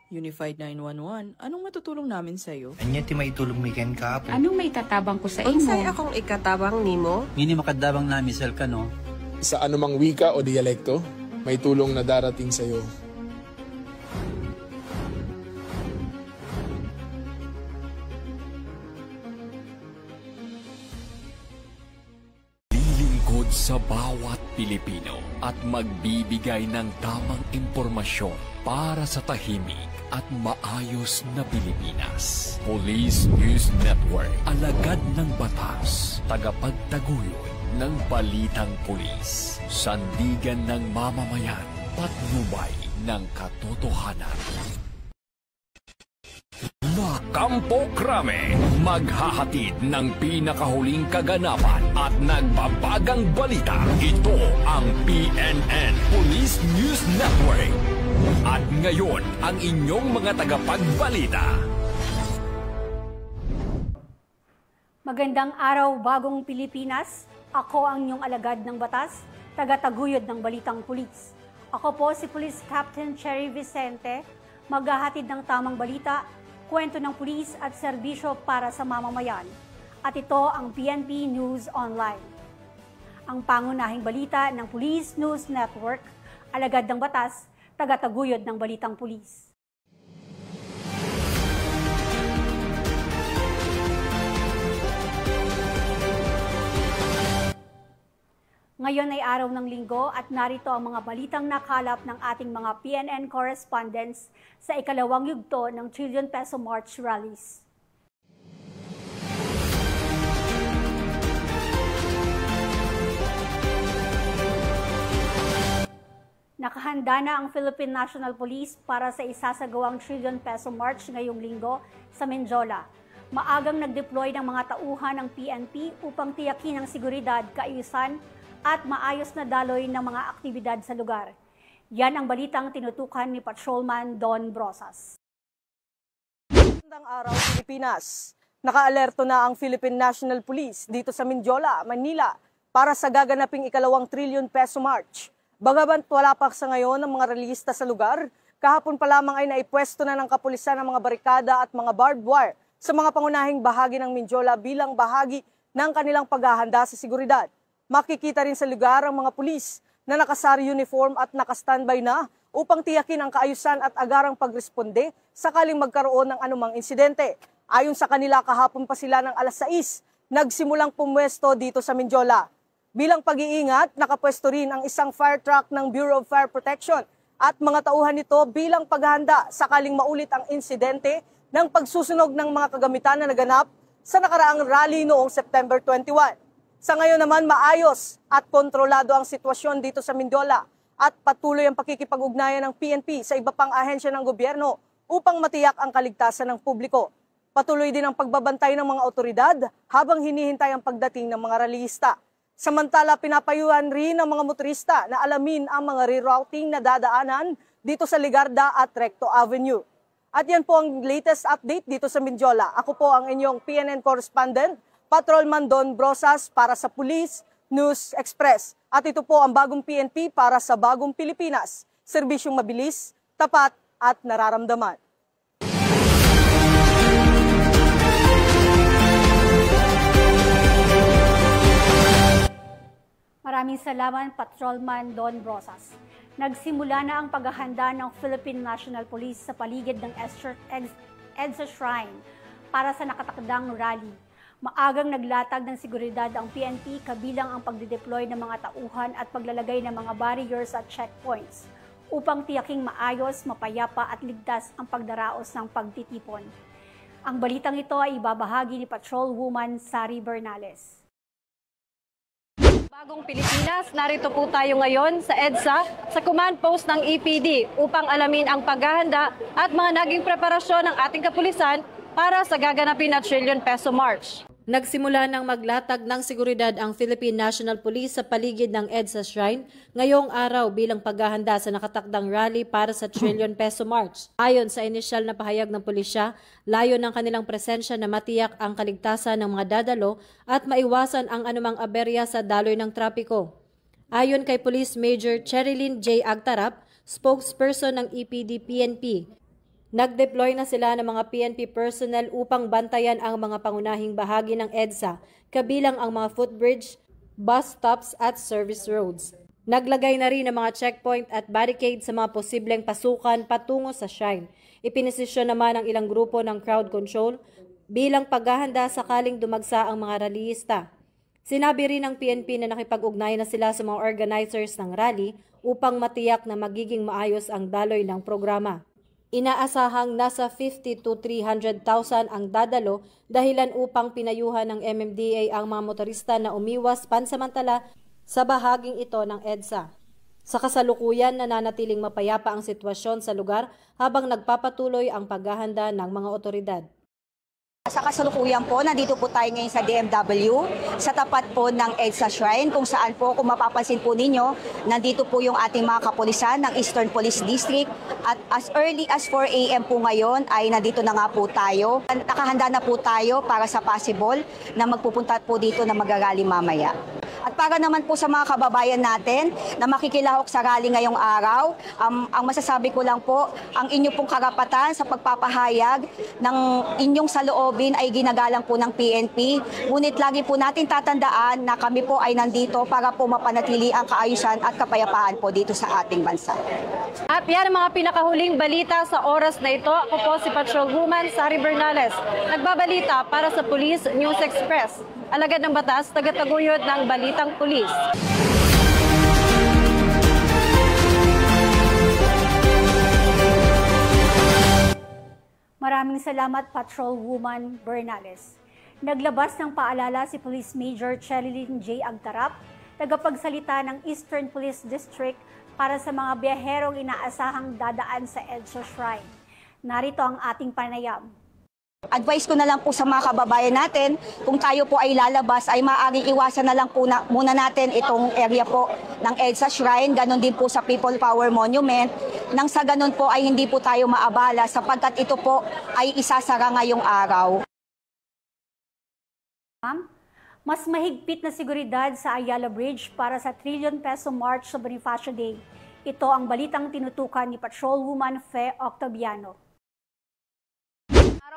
Unified 911, anong matutulong namin sa'yo? Anya ti maitulong mi ken ka. Anong may tatabang ko sa imo? Unsay akong ikatabang nimo? Ngini makadabang nami sel ka no. Sa anumang wika o dialekto, may tulong na darating sa iyo. Lilingkod sa bawat Pilipino at magbibigay ng tamang impormasyon para sa tahimik at maayos na Pilipinas. Police News Network, alagad ng batas, tagapagtaguyod ng balitang pulis, sandigan ng mamamayan, patnubay ng katotohanan. Kampo Krame, maghahatid ng pinakahuling kaganapan at nagbabagang balita. Ito ang PNN Police News Network. At ngayon, ang inyong mga tagapagbalita. Magandang araw, bagong Pilipinas. Ako ang inyong alagad ng batas, tagataguyod ng balitang pulis. Ako po si Police Captain Cherry Vicente, maghahatid ng tamang balita, kwento ng pulis at serbisyo para sa mamamayan. At ito ang PNP News Online. Ang pangunahing balita ng Police News Network, alagad ng batas, tagataguyod ng balitang pulis. Ngayon ay araw ng linggo at narito ang mga balitang nakalap ng ating mga PNN correspondents sa ikalawang yugto ng Trillion Peso March rallies. Nakahanda na ang Philippine National Police para sa isasagawang Trillion Peso March ngayong linggo sa Menjola. Maagang nag-deploy ng mga tauhan ng PNP upang tiyakin ang seguridad, kaayusan at maayos na daloy ng mga aktibidad sa lugar. Yan ang balitang tinutukan ni Patrolman Don Brosas. Magandang araw, Pilipinas. Nakaalerto na ang Philippine National Police dito sa Mindiola, Manila para sa gaganaping ikalawang Trillion Peso March. Bagamat wala pa sa ngayon ang mga relista sa lugar, kahapon pa lamang ay naipwesto na ng kapulisan ang mga barikada at mga barbed wire sa mga pangunahing bahagi ng Mindiola bilang bahagi ng kanilang paghahanda sa seguridad. Makikita rin sa lugar ang mga pulis na nakasari uniform at nakastandby na upang tiyakin ang kaayusan at agarang pagresponde sakaling magkaroon ng anumang insidente. Ayon sa kanila, kahapon pa sila ng alas 6, nagsimulang pumwesto dito sa Mindiola. Bilang pag-iingat, nakapwesto rin ang isang fire truck ng Bureau of Fire Protection at mga tauhan nito bilang paghahanda sakaling maulit ang insidente ng pagsusunog ng mga kagamitan na naganap sa nakaraang rally noong September 21. Sa ngayon naman, maayos at kontrolado ang sitwasyon dito sa Mindiola at patuloy ang pakikipag-ugnayan ng PNP sa iba pang ahensya ng gobyerno upang matiyak ang kaligtasan ng publiko. Patuloy din ang pagbabantay ng mga otoridad habang hinihintay ang pagdating ng mga rallyista. Samantala, pinapayuhan rin ng mga motorista na alamin ang mga rerouting na dadaanan dito sa Ligarda at Recto Avenue. At yan po ang latest update dito sa Mindiola. Ako po ang inyong PNN correspondent, Patrolman Don Brosas para sa Police News Express. At ito po ang bagong PNP para sa bagong Pilipinas. Serbisyong mabilis, tapat at nararamdaman. Maraming salamat, Patrolman Don Brosas. Nagsimula na ang paghahanda ng Philippine National Police sa paligid ng EDSA Shrine para sa nakatakdang rally. Maagang naglatag ng seguridad ang PNP kabilang ang pagdedeploy ng mga tauhan at paglalagay ng mga barriers at checkpoints upang tiyaking maayos, mapayapa at ligtas ang pagdaraos ng pagtitipon. Ang balitang ito ay ibabahagi ni Patrolwoman Sari Bernales. Bagong Pilipinas, narito po tayo ngayon sa EDSA, sa command post ng EPD upang alamin ang paghahanda at mga naging preparasyon ng ating kapulisan para sa gaganapin na Trillion Peso March. Nagsimula ng maglatag ng seguridad ang Philippine National Police sa paligid ng EDSA Shrine ngayong araw bilang paghahanda sa nakatakdang rally para sa Trillion Peso March. Ayon sa inisyal na pahayag ng pulisya, layo ng kanilang presensya na matiyak ang kaligtasan ng mga dadalo at maiwasan ang anumang aberya sa daloy ng trapiko. Ayon kay Police Major Cherilyn J. Agtarap, spokesperson ng EPD-PNP, Nag-deploy na sila ng mga PNP personnel upang bantayan ang mga pangunahing bahagi ng EDSA, kabilang ang mga footbridge, bus stops at service roads. Naglagay na rin ng mga checkpoint at barricade sa mga posibleng pasukan patungo sa shrine. Ipinisisyon naman ang ilang grupo ng crowd control bilang paghahanda sakaling dumagsa ang mga rallyista. Sinabi rin ng PNP na nakipag-ugnay na sila sa mga organizers ng rally upang matiyak na magiging maayos ang daloy ng programa. Inaasahang nasa 50 to 300,000 ang dadalo dahilan upang pinayuhan ng MMDA ang mga motorista na umiwas pansamantala sa bahaging ito ng EDSA. Sa kasalukuyan, nananatiling mapayapa ang sitwasyon sa lugar habang nagpapatuloy ang paghahanda ng mga otoridad. Sa kasalukuyan po, nandito po tayo ngayon sa DMW, sa tapat po ng EDSA Shrine, kung saan po, kung mapapansin po ninyo, nandito po yung ating mga kapulisan ng Eastern Police District. At as early as 4 a.m. po ngayon ay nandito na nga po tayo. Nakahanda na po tayo para sa possible na magpupunta po dito na mag-rally mamaya. At para naman po sa mga kababayan natin na makikilahok sa rally ngayong araw, ang masasabi ko lang po, ang inyo pong karapatan sa pagpapahayag ng inyong saloobin ay ginagalang po ng PNP. Ngunit lagi po natin tatandaan na kami po ay nandito para po mapanatili ang kaayusan at kapayapaan po dito sa ating bansa. At yan ang mga pinakahuling balita sa oras na ito. Ako po si Patrolwoman Sari Bernales, nagbabalita para sa Police News Express. Alagad ng batas, tagataguyod ng Balitang Pulis. Maraming salamat, Patrolwoman Bernales. Naglabas ng paalala si Police Major Cherilyn J. Agtarap, tagapagsalita ng Eastern Police District para sa mga biyaherong inaasahang dadaan sa EDSA Shrine. Narito ang ating panayam. Advice ko na lang po sa mga kababayan natin, kung tayo po ay lalabas ay maaaring iwasan na lang po muna natin itong area po ng EDSA Shrine, ganun din po sa People Power Monument, nang sa ganun po ay hindi po tayo maabala sapagkat ito po ay isasara ngayong araw. Mas mahigpit na seguridad sa Ayala Bridge para sa Trillion Peso March sa Bonifacio Day. Ito ang balitang tinutukan ni Patrolwoman Fe Octaviano.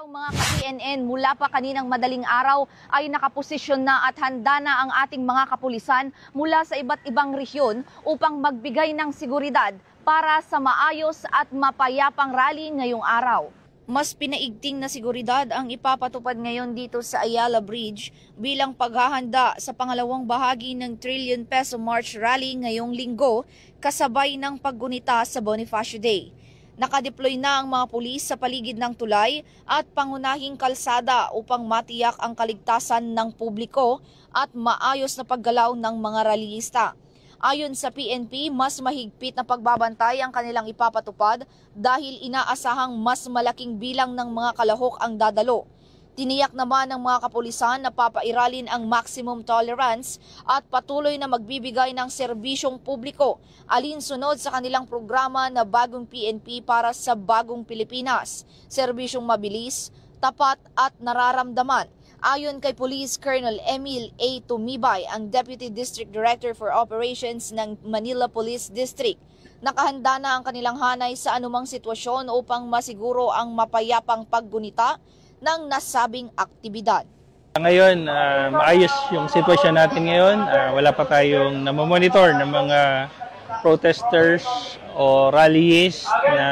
Mga ka-PNN, mula pa kaninang madaling araw ay nakaposisyon na at handa na ang ating mga kapulisan mula sa iba't ibang rehiyon upang magbigay ng seguridad para sa maayos at mapayapang rally ngayong araw. Mas pinaigting na seguridad ang ipapatupad ngayon dito sa Ayala Bridge bilang paghahanda sa pangalawang bahagi ng Trillion Peso March Rally ngayong linggo kasabay ng paggunita sa Bonifacio Day. Nakadeploy na ang mga pulis sa paligid ng tulay at pangunahing kalsada upang matiyak ang kaligtasan ng publiko at maayos na paggalaw ng mga rallyista. Ayon sa PNP, mas mahigpit na pagbabantay ang kanilang ipapatupad dahil inaasahang mas malaking bilang ng mga kalahok ang dadalo. Tiniyak naman ng mga kapulisan na papairalin ang maximum tolerance at patuloy na magbibigay ng serbisyong publiko alinsunod sa kanilang programa na Bagong PNP para sa Bagong Pilipinas. Serbisyong mabilis, tapat at nararamdaman. Ayon kay Police Colonel Emil A. Tumibay, ang Deputy District Director for Operations ng Manila Police District, nakahanda na ang kanilang hanay sa anumang sitwasyon upang masiguro ang mapayapang paggunita ng nasabing aktibidad. Ngayon, maayos yung sitwasyon natin ngayon. Wala pa tayong namomonitor ng mga protesters o rallies na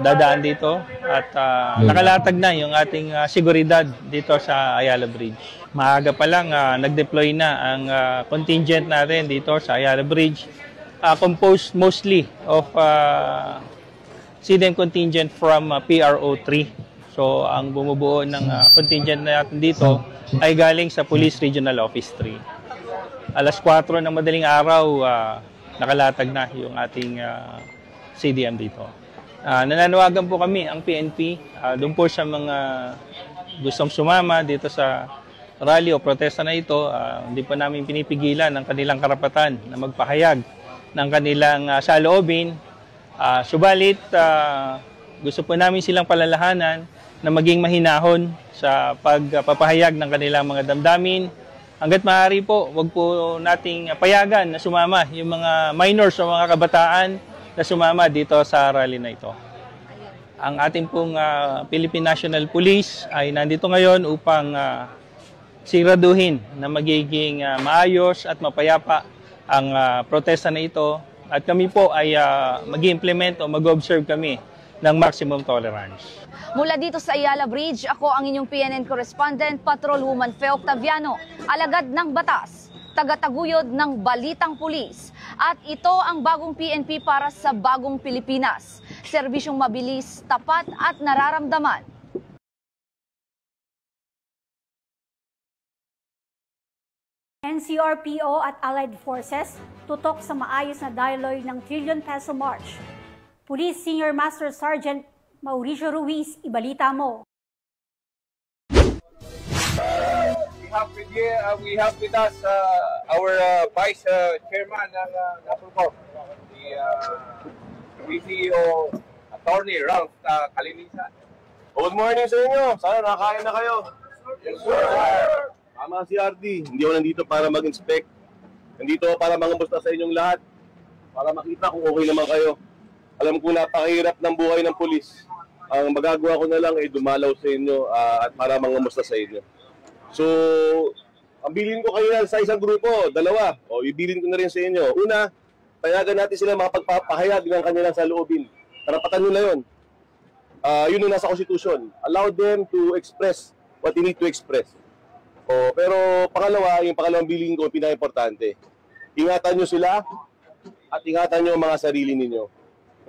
dadaan dito. At nakalatag na yung ating seguridad dito sa Ayala Bridge. Maaga pa lang, nag-deploy na ang contingent natin dito sa Ayala Bridge. Composed mostly of CDM contingent from PRO 3. So, ang bumubuo ng contingent natin dito ay galing sa Police Regional Office 3. Alas 4 ng madaling araw, nakalatag na yung ating CDM dito. Nananawagan po kami, ang PNP, doon po sa mga gustong sumama dito sa rally o protesta na ito, hindi pa namin pinipigilan ang kanilang karapatan na magpahayag ng kanilang saloobin. Subalit, gusto po namin silang palalahanan na maging mahinahon sa pagpapahayag ng kanilang mga damdamin. Hanggat maaari po, wag po nating payagan na sumama yung mga minors o mga kabataan na sumama dito sa rally na ito. Ang ating pong Philippine National Police ay nandito ngayon upang siguraduhin na magiging maayos at mapayapa ang protesta na ito. At kami po ay mag-implement o mag-observe kami ng maximum tolerance. Mula dito sa Ayala Bridge, ako ang inyong PNN correspondent, Patrolwoman Fe Octaviano, alagad ng batas, tagataguyod ng balitang pulis. At ito ang bagong PNP para sa bagong Pilipinas. Serbisyong mabilis, tapat at nararamdaman. NCRPO at Allied Forces tutok sa maayos na daloy ng trillion peso march. Police Senior Master Sergeant Mauricio Ruiz, ibalita mo. We have with us our Vice Chairman ng NAPOLCOM, the VCO Attorney Ralph Kalinisan. Good morning sa inyo. Sana nakakain na kayo. Yes, sir. Tama si RD. Hindi ako nandito para mag-inspect. Nandito para mangamusta sa inyong lahat. Para makita kung okay naman kayo. Alam ko napakahirap ng buhay ng pulis. Ang magagawa ko na lang ay dumalaw sa inyo at para mangamusta sa inyo. So, ang bilin ko kayo sa isang grupo, dalawa. O, ibilin ko na rin sa inyo. Una, payagan natin sila makapagpapahayag ng kanilang saloobin. Karapatan nila yun. Yun yung nasa Constitution. Allow them to express what they need to express. Pero pangalawa, yung pangalawang bilin ko, pinaka-importante. Ingatan nyo sila at ingatan nyo ang mga sarili ninyo.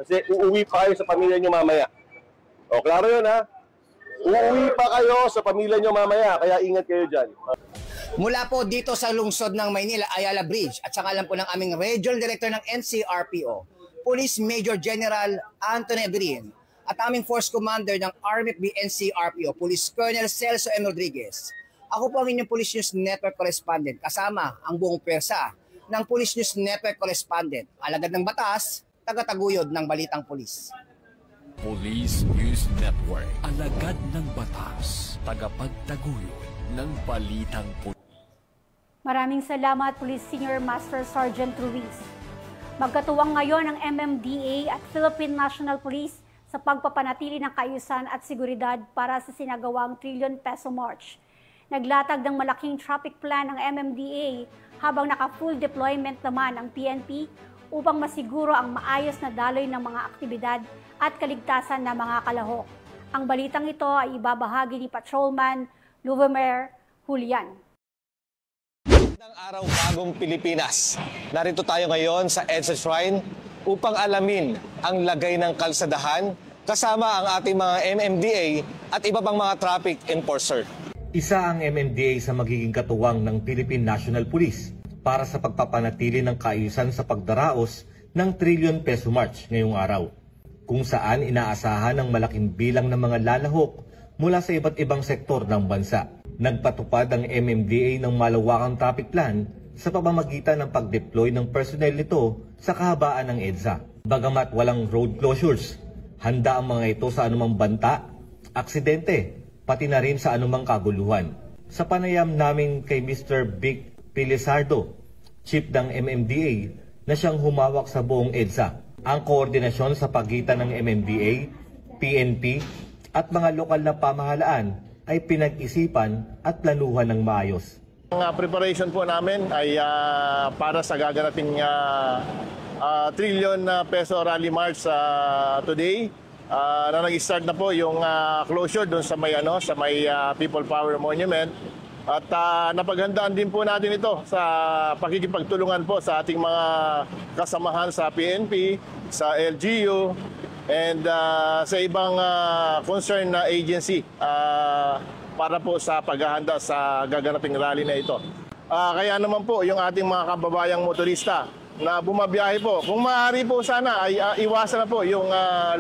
Kasi uuwi pa kayo sa pamilya nyo mamaya. Klaro yun ha? Uuwi pa kayo sa pamilya nyo mamaya, kaya ingat kayo dyan. Mula po dito sa lungsod ng Maynila, Ayala Bridge, at saka lang po ng aming Regional Director ng NCRPO, Police Major General Anthony Abrin, at aming Force Commander ng RMFB NCRPO, Police Colonel Celso M. Rodriguez. Ako po ang inyong Police News Network Correspondent, kasama ang buong pwersa ng Police News Network Correspondent, alagad ng batas, tagataguyod ng balitang pulis. Police News Network, alagad ng batas, tagapagtaguyod ng balitang pulis. Maraming salamat, Police Senior Master Sergeant Ruiz. Magkatuwang ngayon ang MMDA at Philippine National Police sa pagpapanatili ng kaayusan at seguridad para sa sinagawang trillion peso march. Naglatag ng malaking traffic plan ng MMDA habang naka-full deployment naman ang PNP upang masiguro ang maayos na daloy ng mga aktibidad at kaligtasan ng mga kalahok. Ang balitang ito ay ibabahagi ni Patrolman Luvemer Julian. Magandang araw, bagong Pilipinas. Narito tayo ngayon sa EDSA Shrine upang alamin ang lagay ng kalsadahan kasama ang ating mga MMDA at iba pang mga traffic enforcer. Isa ang MMDA sa magiging katuwang ng Philippine National Police para sa pagpapanatili ng kaayusan sa pagdaraos ng trillion peso march ngayong araw, kung saan inaasahan ng malaking bilang ng mga lalahok mula sa iba't ibang sektor ng bansa. Nagpatupad ang MMDA ng malawakang traffic plan sa pamamagitan ng pag-deploy ng personnel nito sa kahabaan ng EDSA. Bagamat walang road closures, handa ang mga ito sa anumang banta, aksidente, pati na rin sa anumang kaguluhan. Sa panayam namin kay Mr. Vic Pilisardo, Chief ng MMDA, na siyang humawak sa buong EDSA, ang koordinasyon sa pagitan ng MMDA, PNP at mga lokal na pamahalaan ay pinag-isipan at planuhan ng maayos. Ang preparation po namin ay para sa gaganaping trillion peso rally march today. Na nag-start na po yung closure doon sa may People Power Monument at napaghandaan din po natin ito sa pakikipagtulungan po sa ating mga kasamahan sa PNP, sa LGU and sa ibang concerned na agency para po sa paghahanda sa gaganaping rally na ito. Kaya naman po yung ating mga kababayang motorista na bumabiyahe po, kung maaari po sana ay iwasan na po yung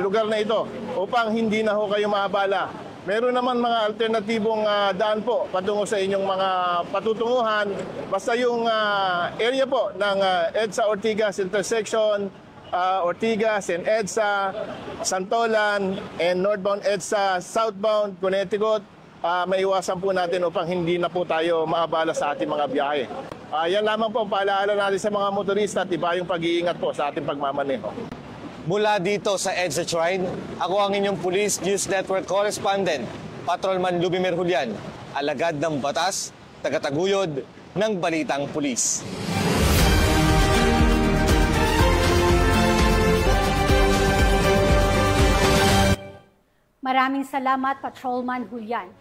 lugar na ito upang hindi na ho kayo maabala. Meron naman mga alternatibong daan po patungo sa inyong mga patutunguhan. Basta yung area po ng EDSA Ortigas intersection, Ortigas and EDSA, Santolan and northbound EDSA, southbound Connecticut, maiwasan po natin upang hindi na po tayo maabala sa ating mga biyahe. Yan lamang po, paalaala natin sa mga motorista at iba yung pag-iingat po sa ating pagmamaneho. Mula dito sa EDSA Shrine, ako ang inyong Police News Network Correspondent, Patrolman Lubimir Julian, alagad ng batas, tagataguyod ng Balitang Pulis. Maraming salamat, Patrolman Julian.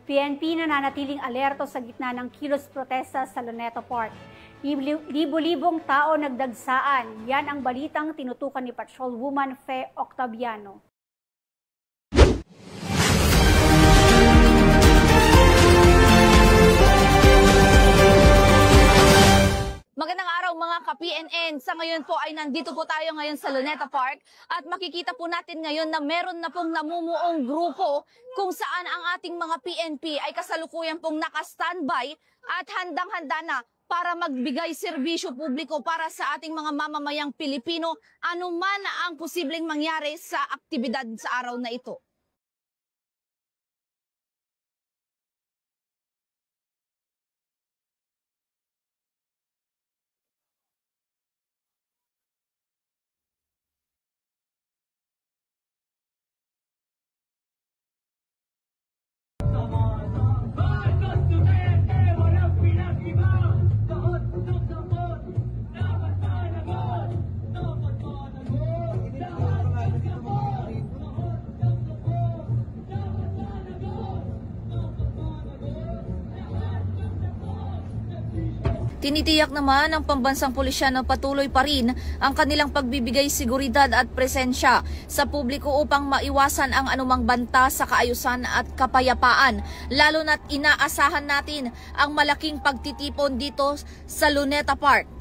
PNP nananatiling alerto sa gitna ng kilos protesta sa Luneta Park. Libo-libong tao nagdagsaan. Yan ang balitang tinutukan ni Patrolwoman Fe Octaviano. Magandang araw mga ka-PNN. Sa ngayon po ay nandito po tayo ngayon sa Luneta Park at makikita po natin ngayon na meron na pong namumuong grupo kung saan ang ating mga PNP ay kasalukuyan pong naka-standby at handang-handa na para magbigay serbisyo publiko para sa ating mga mamamayang Pilipino anuman ang posibleng mangyari sa aktibidad sa araw na ito. Tinitiyak naman ng pambansang pulisya na patuloy pa rin ang kanilang pagbibigay seguridad at presensya sa publiko upang maiwasan ang anumang banta sa kaayusan at kapayapaan, lalo na't inaasahan natin ang malaking pagtitipon dito sa Luneta Park.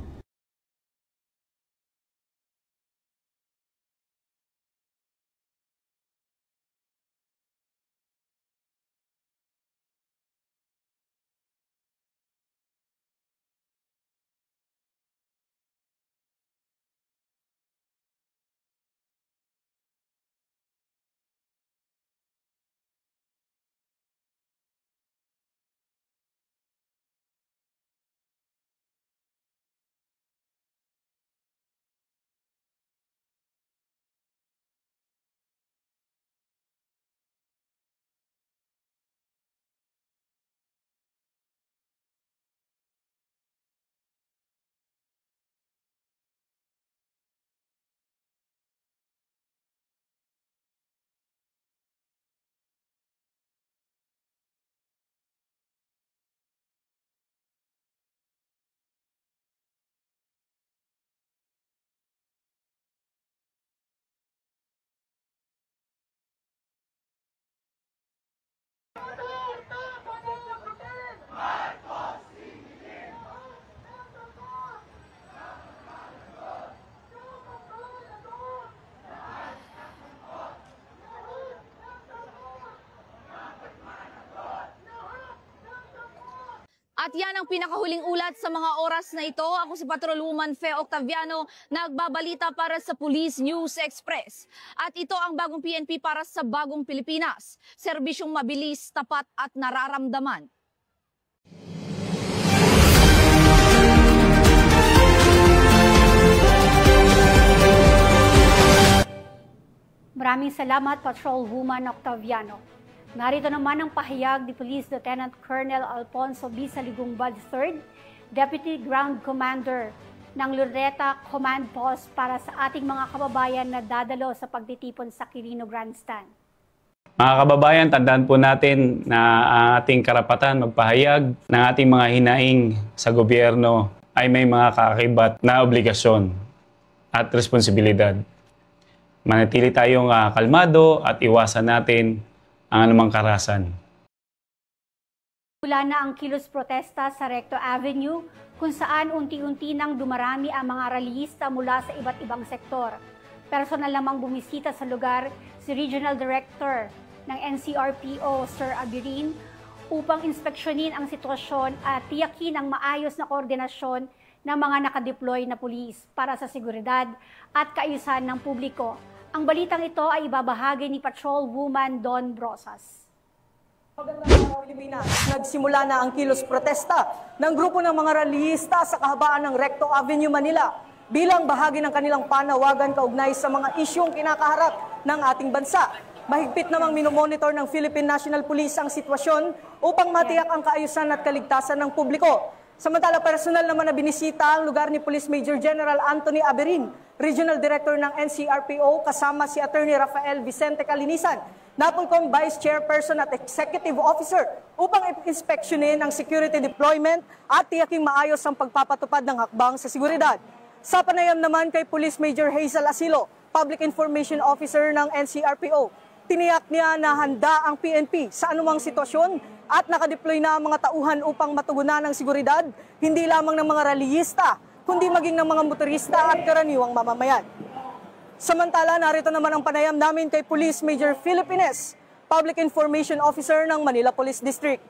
At yan ang pinakahuling ulat sa mga oras na ito. Ako si Patrolwoman Fe Octaviano, nagbabalita para sa Police News Express. At ito ang bagong PNP para sa bagong Pilipinas. Serbisyong mabilis, tapat at nararamdaman. Maraming salamat, Patrolwoman Octaviano. Narito naman ang pahayag ni Police Lieutenant Colonel Alfonso B. Saligumbad III, Deputy Ground Commander ng Luneta Command Post para sa ating mga kababayan na dadalo sa pagtitipon sa Quirino Grandstand. Mga kababayan, tandaan po natin na ang ating karapatan magpahayag ng ating mga hinaing sa gobyerno ay may mga kaakibat na obligasyon at responsibilidad. Manatili tayong kalmado at iwasan natin ang anumang karahasan. Mula na ang kilos protesta sa Recto Avenue kung saan unti-unti nang dumarami ang mga rallyista mula sa iba't ibang sektor. Personal namang bumisita sa lugar si Regional Director ng NCRPO, Sir Abirin, upang inspeksyonin ang sitwasyon at tiyakin ang maayos na koordinasyon ng mga nakadeploy na pulis para sa seguridad at kaayusan ng publiko. Ang balitang ito ay ibabahagi ni Patrolwoman Don Brosas. Magandang araw, Pilipinas. Nagsimula na ang kilos protesta ng grupo ng mga rallyista sa kahabaan ng Recto Avenue, Manila. bilang bahagi ng kanilang panawagan kaugnay sa mga isyong kinakaharap ng ating bansa. Mahigpit namang minomonitor ng Philippine National Police ang sitwasyon upang matiyak ang kaayusan at kaligtasan ng publiko. Samantala, personal naman na binisita ang lugar ni Police Major General Anthony Aberin, Regional Director ng NCRPO, kasama si Attorney Rafael Vicente Calinisan, NAPOLCOM Vice Chairperson at Executive Officer upang inspeksyonin ang security deployment at tiyaking maayos ang pagpapatupad ng hakbang sa seguridad. Sa panayam naman kay Police Major Hazel Asilo, Public Information Officer ng NCRPO, tiniyak niya na handa ang PNP sa anumang sitwasyon at nakadeploy na ang mga tauhan upang matugunan ang seguridad, hindi lamang ng mga rallyista, kundi maging ng mga motorista at karaniwang mamamayan. Samantala, narito naman ang panayam namin kay Police Major Philip Ines, Public Information Officer ng Manila Police District.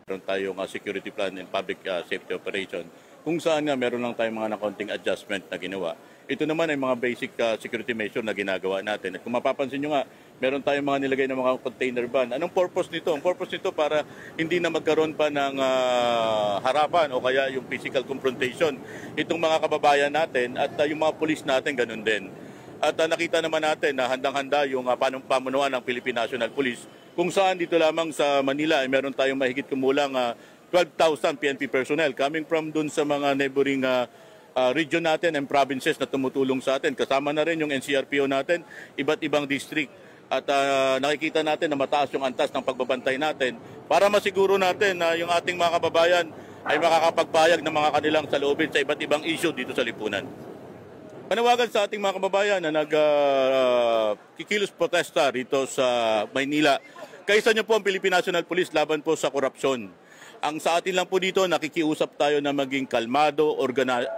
Meron tayong security plan and public safety operation kung saan nga meron lang tayong mga konting adjustment na ginawa. Ito naman ay mga basic security measure na ginagawa natin. At kung mapapansin nyo nga, meron tayong mga nilagay na mga container van. Anong purpose nito? Ang purpose nito para hindi na magkaroon pa ng harapan o kaya yung physical confrontation. Itong mga kababayan natin at yung mga pulis natin, ganun din. At nakita naman natin na handang-handa yung pamunuan ng Philippine National Police kung saan dito lamang sa Manila ay meron tayong mahigit kumulang 12,000 PNP personnel coming from dun sa mga neighboring region natin and provinces na tumutulong sa atin. Kasama na rin yung NCRPO natin, iba't ibang district. At nakikita natin na mataas yung antas ng pagbabantay natin para masiguro natin na yung ating mga kababayan ay makakapagpayag ng mga kanilang saloobin sa iba't ibang issue dito sa lipunan. Panawagan sa ating mga kababayan na nagkikilos protesta rito sa Maynila. Kaisa niyo po ang Philippine National Police laban po sa korupsyon. Ang sa atin lang po dito, nakikiusap tayo na maging kalmado,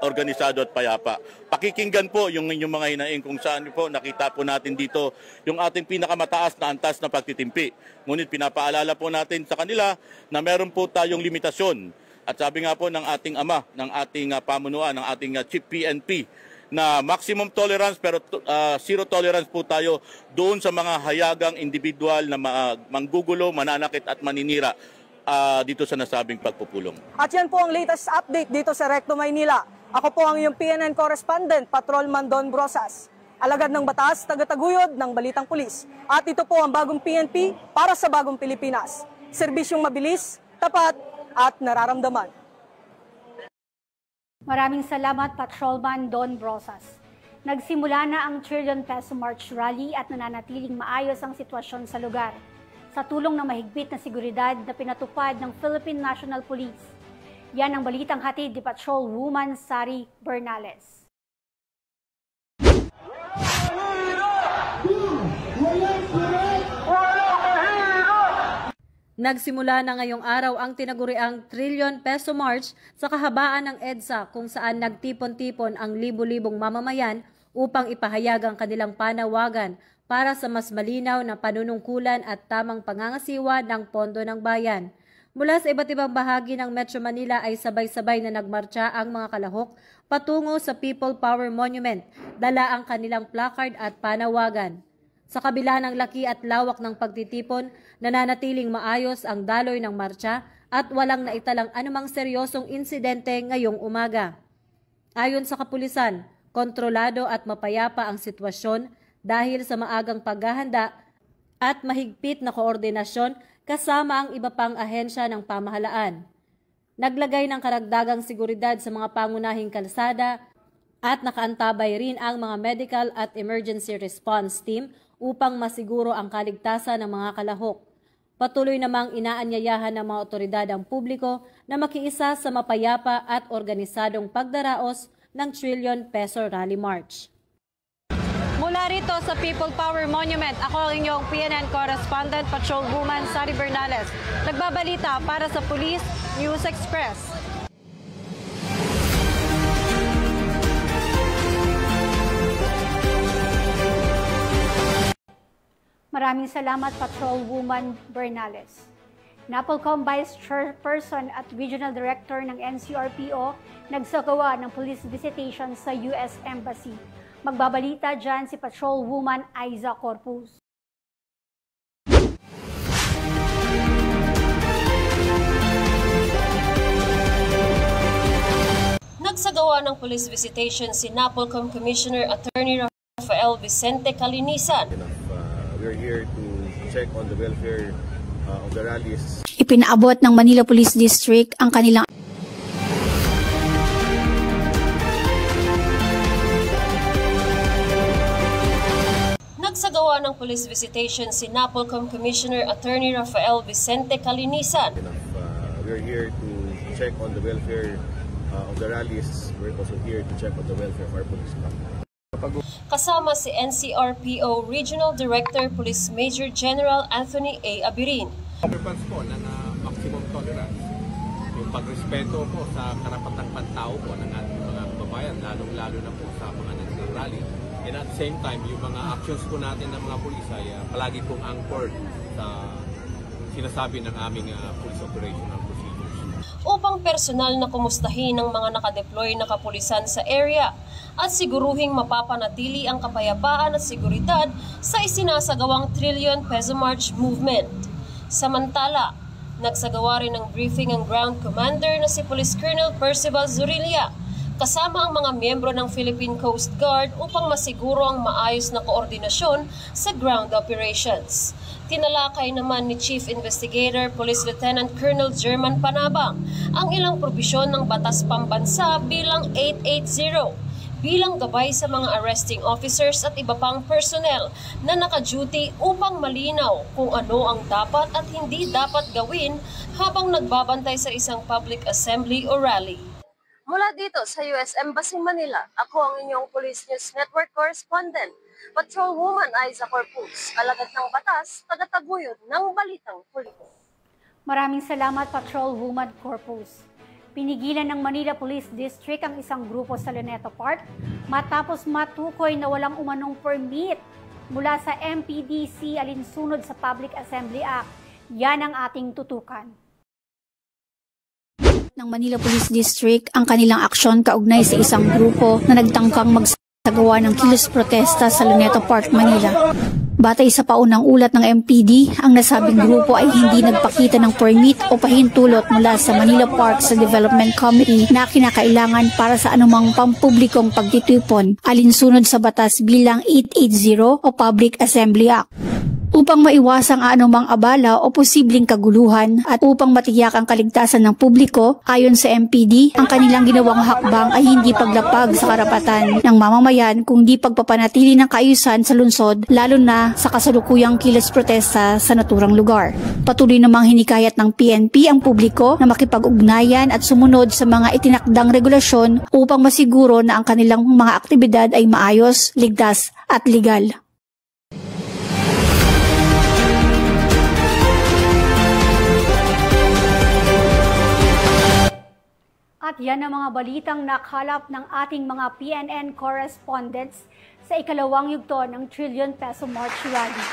organisado at payapa. Pakikinggan po yung inyong mga hinaing kung saan po nakita po natin dito yung ating pinakamataas na antas na pagtitimpi. Ngunit pinapaalala po natin sa kanila na meron po tayong limitasyon. At sabi nga po ng ating ama, ng ating pamunuan, ng ating Chief PNP, na maximum tolerance pero zero tolerance po tayo doon sa mga hayagang individual na manggugulo, mananakit at maninira dito sa nasabing pagpupulong. At yan po ang latest update dito sa Recto Maynila. Ako po ang iyong PNN correspondent, Patrolman Don Brosas. Alagad ng batas, tagataguyod ng Balitang Pulis. At ito po ang bagong PNP para sa bagong Pilipinas. Serbisyong mabilis, tapat at nararamdaman. Maraming salamat, Patrolman Don Brosas. Nagsimula na ang Trillion Peso March Rally at nananatiling maayos ang sitwasyon sa lugar sa tulong ng mahigpit na seguridad na pinatupad ng Philippine National Police. Yan ang balitang hatid ni Patrolwoman Sari Bernales. Nagsimula na ngayong araw ang tinaguriang Trillion Peso March sa kahabaan ng EDSA kung saan nagtipon-tipon ang libu-libong mamamayan upang ipahayag ang kanilang panawagan para sa mas malinaw na panunungkulan at tamang pangangasiwa ng pondo ng bayan. Mula sa iba't ibang bahagi ng Metro Manila ay sabay-sabay na nagmarcha ang mga kalahok patungo sa People Power Monument, dala ang kanilang placard at panawagan. Sa kabila ng laki at lawak ng pagtitipon, nananatiling maayos ang daloy ng marcha at walang naitalang anumang seryosong insidente ngayong umaga. Ayon sa kapulisan, kontrolado at mapayapa ang sitwasyon dahil sa maagang paghahanda at mahigpit na koordinasyon kasama ang iba pang ahensya ng pamahalaan. Naglagay ng karagdagang seguridad sa mga pangunahing kalsada at nakaantabay rin ang mga medical at emergency response team upang masiguro ang kaligtasan ng mga kalahok. Patuloy namang inaanyayahan ng mga otoridad ang publiko na makiisa sa mapayapa at organisadong pagdaraos ng Trillion Peso Rally March. Mula rito sa People Power Monument, ako ang inyong PNN correspondent, Patrolwoman Sari Bernales. Nagbabalita para sa Police News Express. Maraming salamat, Patrolwoman Bernales. NAPOLCOM Vice Chairperson at Regional Director ng NCRPO nagsagawa ng police visitation sa US Embassy. Magbabalita dyan si Patrolwoman Aiza Corpus. Nagsagawa ng police visitation si NAPOLCOM Commissioner Attorney Rafael Vicente Calinisan. We're here to check on the welfare of the rallies. Ipinaabot ng Manila Police District ang kanilang Nagsagawa ng police visitation si NAPOLCOM Commissioner Attorney Rafael Vicente Calinisan. We're here to check on the welfare of the rallies. We're also here to check on the welfare of our police staff. Kasama si NCRPO Regional Director Police Major General Anthony A. Abirin. Purpose po ng maximum tolerance, yung pagrespeto po sa karapatang pantao po ng ating mga kababayan, lalong-lalo na po sa mga nag-rally. And at the same time, yung mga actions po natin ng mga pulis ay palagi pong anchored sa sinasabi ng aming police operational procedures. Upang personal na kumustahin ng mga nakadeploy na kapulisan sa area at siguruhing mapapanatili ang kapayapaan at seguridad sa isinasagawang Trillion Peso March movement. Samantala, nagsagawa rin ng briefing ang ground commander na si Police Colonel Percival Zurilia kasama ang mga miyembro ng Philippine Coast Guard upang masiguro ang maayos na koordinasyon sa ground operations. Tinalakay naman ni Chief Investigator Police Lieutenant Colonel German Panabang ang ilang probisyon ng Batas Pambansa bilang 880 bilang gabay sa mga arresting officers at iba pang personnel na naka-duty upang malinaw kung ano ang dapat at hindi dapat gawin habang nagbabantay sa isang public assembly o rally. Mula dito sa US Embassy Manila, ako ang inyong Police News Network correspondent, Patrolwoman Aiza Corpus, alagad ng batas, tagataguyod ng balitang pulis. Maraming salamat, Patrolwoman Corpus. Pinigilan ng Manila Police District ang isang grupo sa Luneta Park matapos matukoy na walang umanong permit mula sa MPDC alinsunod sa Public Assembly Act. Yan ang ating tutukan. Ng Manila Police District ang kanilang aksyon kaugnay sa isang grupo na nagtangkang magsagawa ng kilos protesta sa Luneta Park, Manila. Batay sa paunang ulat ng MPD, ang nasabing grupo ay hindi nagpakita ng permit o pahintulot mula sa Manila Parks Development Committee na kinakailangan para sa anumang pampublikong pagtitipon alinsunod sa batas bilang 880 o Public Assembly Act. Upang maiwasang anumang abala o posibleng kaguluhan at upang matiyak ang kaligtasan ng publiko, ayon sa MPD, ang kanilang ginawang hakbang ay hindi paglapag sa karapatan ng mamamayan kundi pagpapanatili ng kaayusan sa lungsod, lalo na sa kasalukuyang kilos protesta sa naturang lugar. Patuloy namang hinikayat ng PNP ang publiko na makipag-ugnayan at sumunod sa mga itinakdang regulasyon upang masiguro na ang kanilang mga aktibidad ay maayos, ligtas at legal. At yan ang mga balitang nakalap ng ating mga PNN correspondents sa ikalawang yugto ng Trillion Peso March Rally.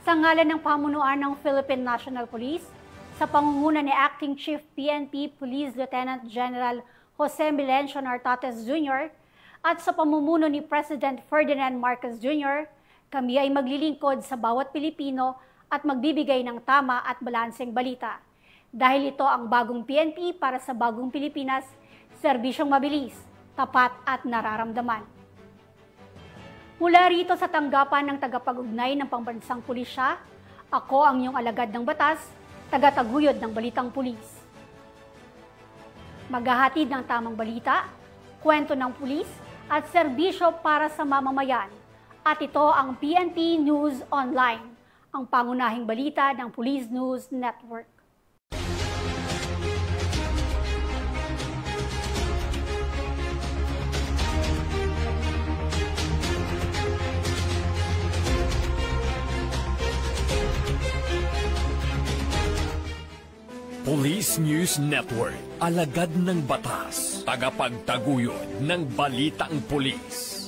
Sa ngalan ng pamunuan ng Philippine National Police, sa pangunguna ni Acting Chief PNP Police Lieutenant General Jose Milencio Nartates Jr. at sa pamumuno ni President Ferdinand Marcos Jr., kami ay maglilingkod sa bawat Pilipino at magbibigay ng tama at balanseng balita. Dahil ito ang bagong PNP para sa bagong Pilipinas, serbisyong mabilis, tapat at nararamdaman. Mula rito sa tanggapan ng tagapag-ugnay ng Pambansang Pulisya, ako ang iyong alagad ng batas, tagataguyod ng Balitang Pulis. Maghahatid ng tamang balita, kwento ng pulis at serbisyo para sa mamamayan. At ito ang PNP News Online, ang pangunahing balita ng Police News Network. Police News Network, alagad ng batas, tagapagtaguyod ng balitang pulis.